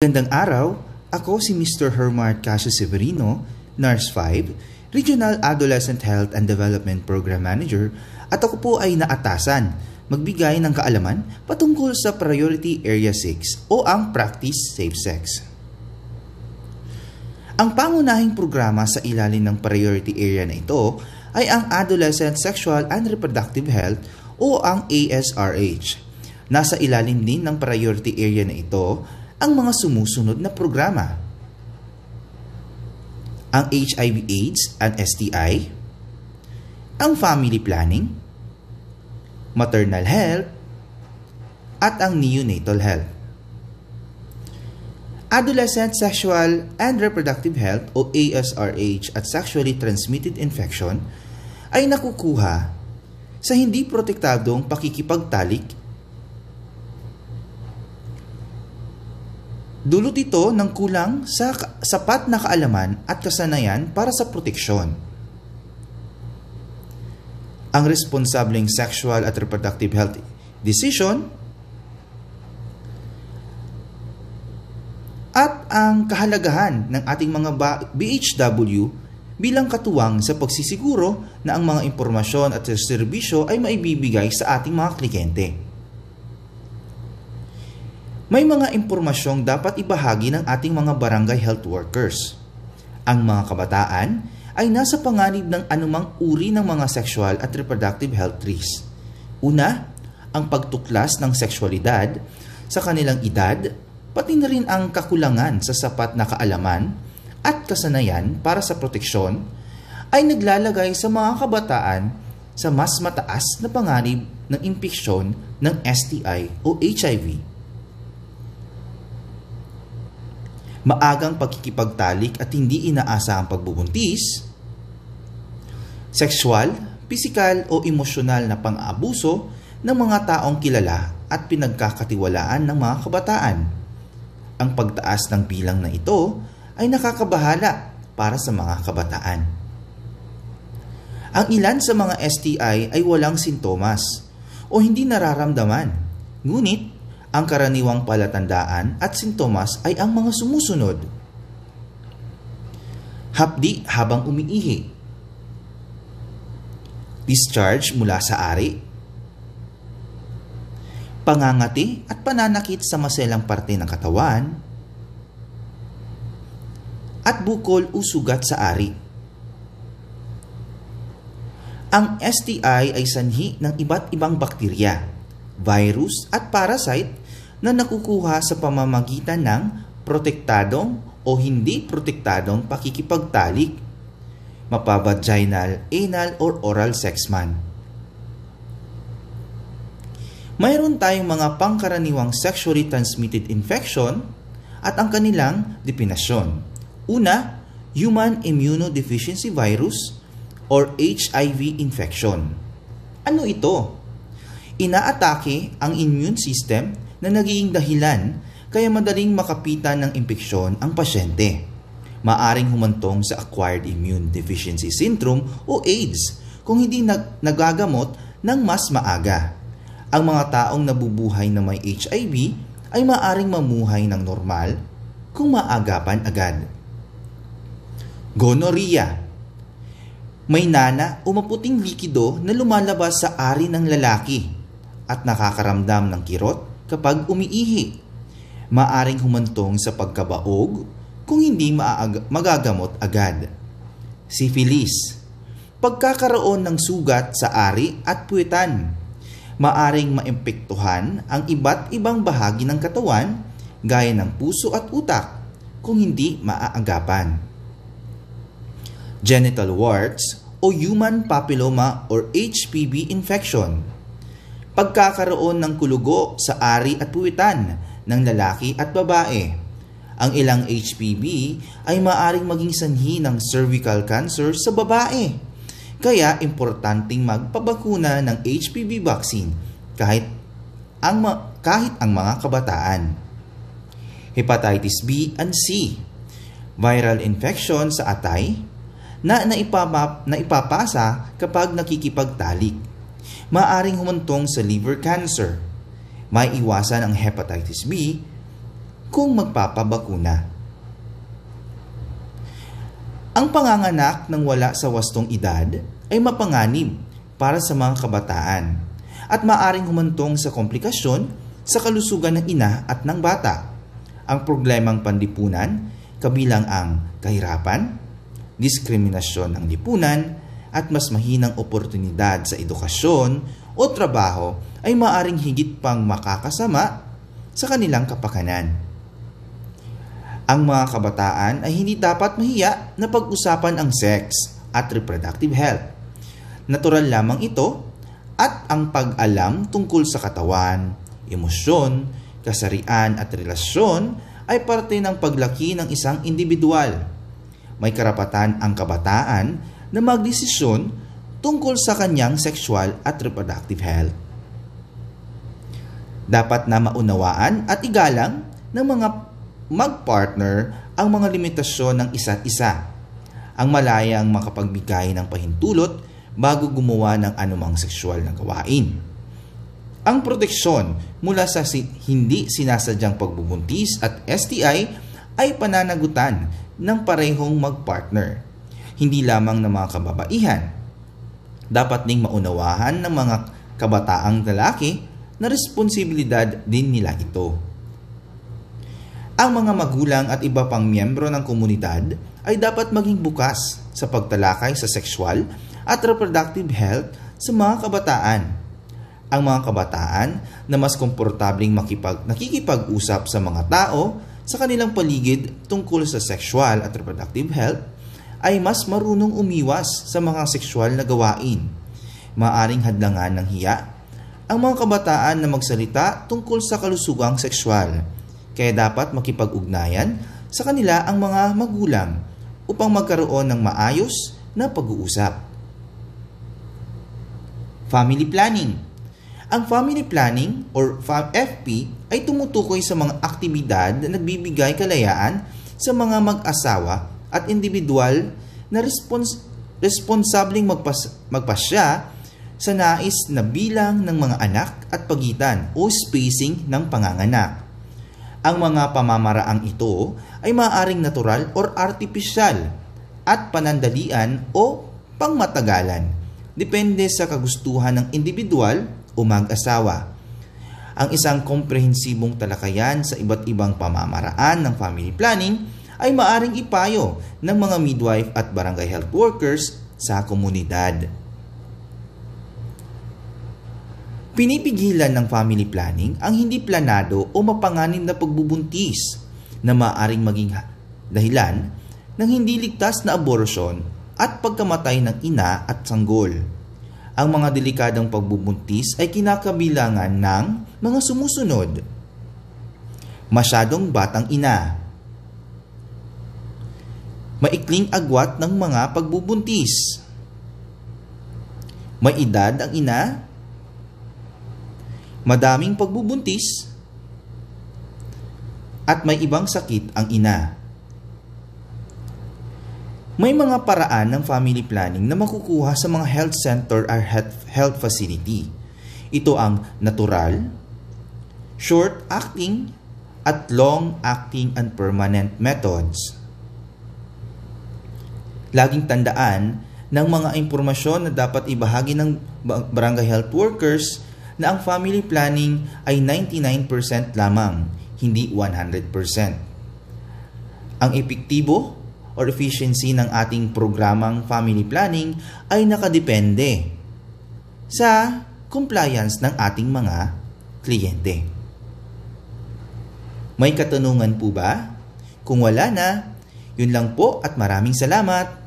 Magandang araw, ako si Mr. Hermart Casio Severino, Nurse 5, Regional Adolescent Health and Development Program Manager, at ako po ay naatasan magbigay ng kaalaman patungkol sa Priority Area 6 o ang Practice Safe Sex. Ang pangunahing programa sa ilalim ng priority area na ito ay ang Adolescent Sexual and Reproductive Health o ang ASRH. Nasa ilalim din ng priority area na ito ang mga sumusunod na programa. Ang HIV/AIDS and STI, ang family planning, maternal health, at ang neonatal health. Adolescent Sexual and Reproductive Health o ASRH at Sexually Transmitted Infection ay nakukuha sa hindi protektadong pakikipagtalik. Dulot ito ng kulang sa sapat na kaalaman at kasanayan para sa proteksyon. Ang responsableng sexual at reproductive health decision at ang kahalagahan ng ating mga BHW bilang katuwang sa pagsisiguro na ang mga impormasyon at serbisyo ay maibibigay sa ating mga kliyente. May mga impormasyong dapat ibahagi ng ating mga barangay health workers. Ang mga kabataan ay nasa panganib ng anumang uri ng mga sexual at reproductive health risks. Una, ang pagtuklas ng sexualidad sa kanilang edad, pati na rin ang kakulangan sa sapat na kaalaman at kasanayan para sa proteksyon ay naglalagay sa mga kabataan sa mas mataas na panganib ng impeksyon ng STI o HIV. Maagang pagkikipagtalik at hindi inaasahang pagbubuntis, sexual, pisikal o emosyonal na pang-aabuso ng mga taong kilala at pinagkakatiwalaan ng mga kabataan. Ang pagtaas ng bilang na ito ay nakakabahala para sa mga kabataan. Ang ilan sa mga STI ay walang sintomas o hindi nararamdaman, ngunit ang karaniwang palatandaan at sintomas ay ang mga sumusunod. Hapdi habang umiihi, discharge mula sa ari, pangangati at pananakit sa maselang parte ng katawan, at bukol o sugat sa ari. Ang STI ay sanhi ng iba't ibang bakterya, virus at parasite na nakukuha sa pamamagitan ng protektadong o hindi protektadong pakikipagtalik, mapavaginal, anal, or oral sex man. Mayroon tayong mga pangkaraniwang sexually transmitted infection at ang kanilang definasyon. Una, Human Immunodeficiency Virus or HIV infection. Ano ito? Inaatake ang immune system na nagiging dahilan kaya madaling makapitan ng impeksyon ang pasyente. Maaring humantong sa Acquired Immune Deficiency Syndrome o AIDS kung hindi nagagamot ng mas maaga. Ang mga taong nabubuhay na may HIV ay maaring mamuhay ng normal kung maagapan agad. Gonorrhea. May nana o maputing likido na lumalabas sa ari ng lalaki at nakakaramdam ng kirot kapag umiihi. Maaring humantong sa pagkabaog kung hindi magagamot agad. Syphilis. Pagkakaroon ng sugat sa ari at puwetan. Maaring maimpektuhan ang iba't ibang bahagi ng katawan gaya ng puso at utak kung hindi maaagapan. Genital warts o human papilloma or HPV infection. Pagkakaroon ng kulugo sa ari at puwitan ng lalaki at babae. Ang ilang HPV ay maaring maging sanhi ng cervical cancer sa babae. Kaya importanteng magpabakuna ng HPV vaccine kahit ang mga kabataan. Hepatitis B and C. Viral infection sa atay na naipapasa kapag nakikipagtalik. Maaring humantong sa liver cancer. May iwasan ang hepatitis B kung magpapabakuna. Ang panganganak ng wala sa wastong edad ay mapanganib para sa mga kabataan at maaring humantong sa komplikasyon sa kalusugan ng ina at ng bata. Ang problemang panlipunan kabilang ang kahirapan, diskriminasyon ng lipunan at mas mahinang oportunidad sa edukasyon o trabaho ay maaring higit pang makakasama sa kanilang kapakanan. Ang mga kabataan ay hindi dapat mahiya na pag-usapan ang sex at reproductive health. Natural lamang ito at ang pag-alam tungkol sa katawan, emosyon, kasarian at relasyon ay parte ng paglaki ng isang individual. May karapatan ang kabataan na magdesisyon tungkol sa kanyang sexual at reproductive health. Dapat na maunawaan at igalang ng mga mag-partner ang mga limitasyon ng isa't isa. Ang malayang makapagbigay ng pahintulot bago gumawa ng anumang sexual na gawain. Ang proteksyon mula sa hindi sinasadyang pagbubuntis at STI ay pananagutan ng parehong mag-partner, hindi lamang ng mga kababaihan. Dapat ding maunawahan ng mga kabataang lalaki na responsibilidad din nila ito. Ang mga magulang at iba pang miyembro ng komunidad ay dapat maging bukas sa pagtalakay sa sexual at reproductive health sa mga kabataan. Ang mga kabataan na mas komportabling nakikipag-usap sa mga tao sa kanilang paligid tungkol sa sexual at reproductive health ay mas marunong umiwas sa mga sexual na gawain. Maaring hadlangan ng hiya ang mga kabataan na magsalita tungkol sa kalusugang sexual. Kaya dapat makipag-ugnayan sa kanila ang mga magulang upang magkaroon ng maayos na pag-uusap. Family planning. Ang family planning or FP ay tumutukoy sa mga aktibidad na nagbibigay kalayaan sa mga mag-asawa at individual na responsableng magpasya sa nais na bilang ng mga anak at pagitan o spacing ng panganganak. Ang mga pamamaraang ito ay maaaring natural or artipisyal at panandalian o pangmatagalan, depende sa kagustuhan ng individual o mag-asawa. Ang isang komprehensibong talakayan sa iba't ibang pamamaraan ng family planning ay maaaring ipayo ng mga midwife at barangay health workers sa komunidad. Pinipigilan ng family planning ang hindi planado o mapanganib na pagbubuntis na maaaring maging dahilan ng hindi ligtas na abortion at pagkamatay ng ina at sanggol. Ang mga delikadong pagbubuntis ay kinakabilangan ng mga sumusunod. Masyadong batang ina. Maikling agwat ng mga pagbubuntis. May edad ang ina. Madaming pagbubuntis at may ibang sakit ang ina. May mga paraan ng family planning na makukuha sa mga health center or health facility. Ito ang natural, short-acting, at long-acting and permanent methods. Laging tandaan ng mga impormasyon na dapat ibahagi ng barangay health workers na ang family planning ay 99% lamang, hindi 100%. Ang epektibo or efficiency ng ating programang family planning ay nakadepende sa compliance ng ating mga kliyente. May katanungan po ba? Kung wala na, yun lang po at maraming salamat.